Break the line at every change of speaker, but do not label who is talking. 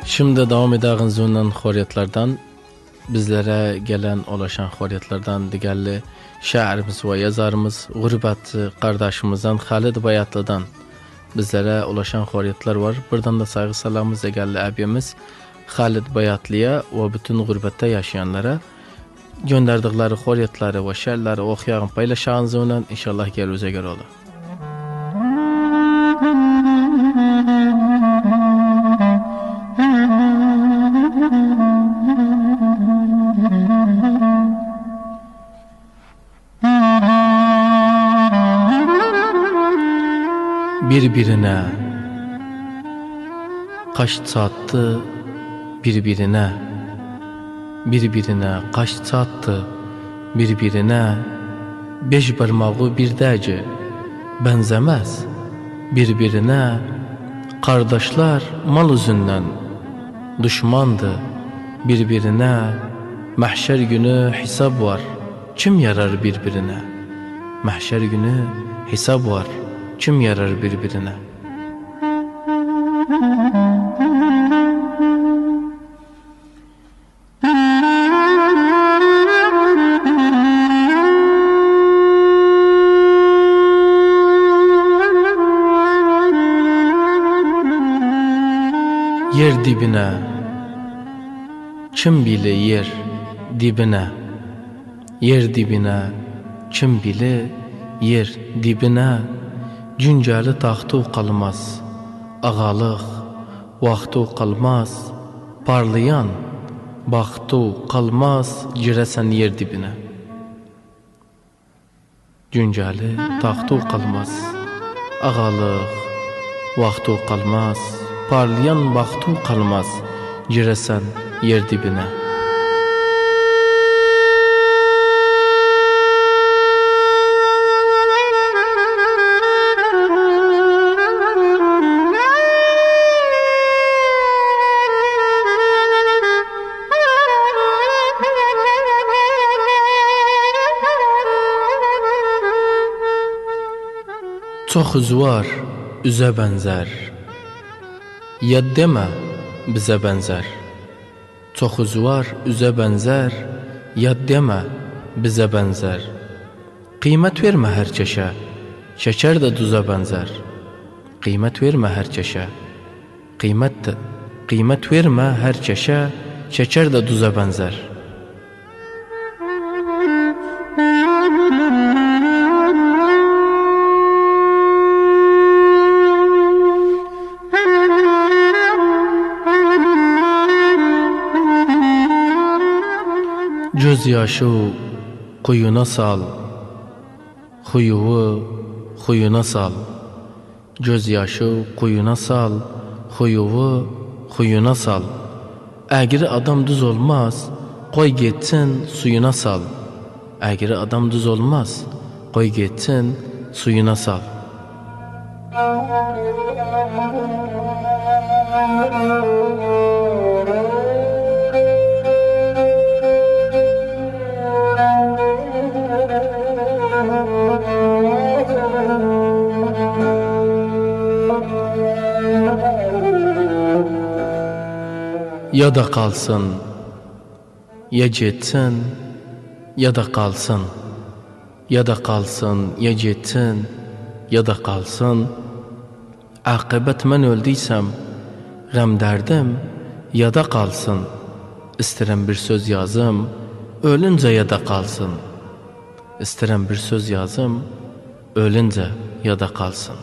Şimdi devam edağın zonan xoriyatlardan, bizlere gelen ulaşan xoriyatlardan digerli şairimiz ve yazarımız, gurbatçı kardeşimizden Halid Bayatlı'dan bizlere ulaşan xoriyatlar var. Buradan da saygı salamımız egerli abimiz Halid Bayatlı'ya ve bütün gurbette yaşayanlara gönderdikleri xoriyatları ve şairleri okuyağın paylaşağın zonan inşallah gelüze göre olur. Birbirine kaç çattı, birbirine kaç çattı, birbirine beş parmağı birdece benzemez birbirine. Kardeşler mal yüzünden düşmandı birbirine. Mahşer günü hesap var, kim yarar birbirine? Mahşer günü hesap var, kim yarar birbirine? Yer dibine, kim bile yer dibine, yer dibine, kim bile yer dibine. Cünceli taxtu kalmaz, ağalıq vaxtu kalmaz, parlayan baxtu kalmaz, giresen yer dibine. Cünceli taxtu kalmaz, ağalıq vaxtu kalmaz, parlayan baxtu kalmaz, giresen yer dibine. Çok üzvar üze benzer, ya deme bize benzer. Çok üzvar üze benzer, ya deme bize benzer. Kıymet verme her çeşe, şeker de duza benzer. Kıymet verme her çeşe, kıymet verme her çeşe, şeker de duza benzer. Göz yaşı kuyuna sal, huyuna sal. Göz yaşı kuyuna sal, huyuna sal. Əgri adam düz olmaz, koy geçsin suyuna sal. Əgri adam düz olmaz, koy geçsin suyuna sal. Ya da kalsın, ya geçsin, ya da kalsın. Ya da kalsın, ya geçsin, ya da kalsın. Akıbet men öldüysem, gam derdim, ya da kalsın. İsterim bir söz yazım, ölünce ya da kalsın. İsterim bir söz yazım, ölünce ya da kalsın.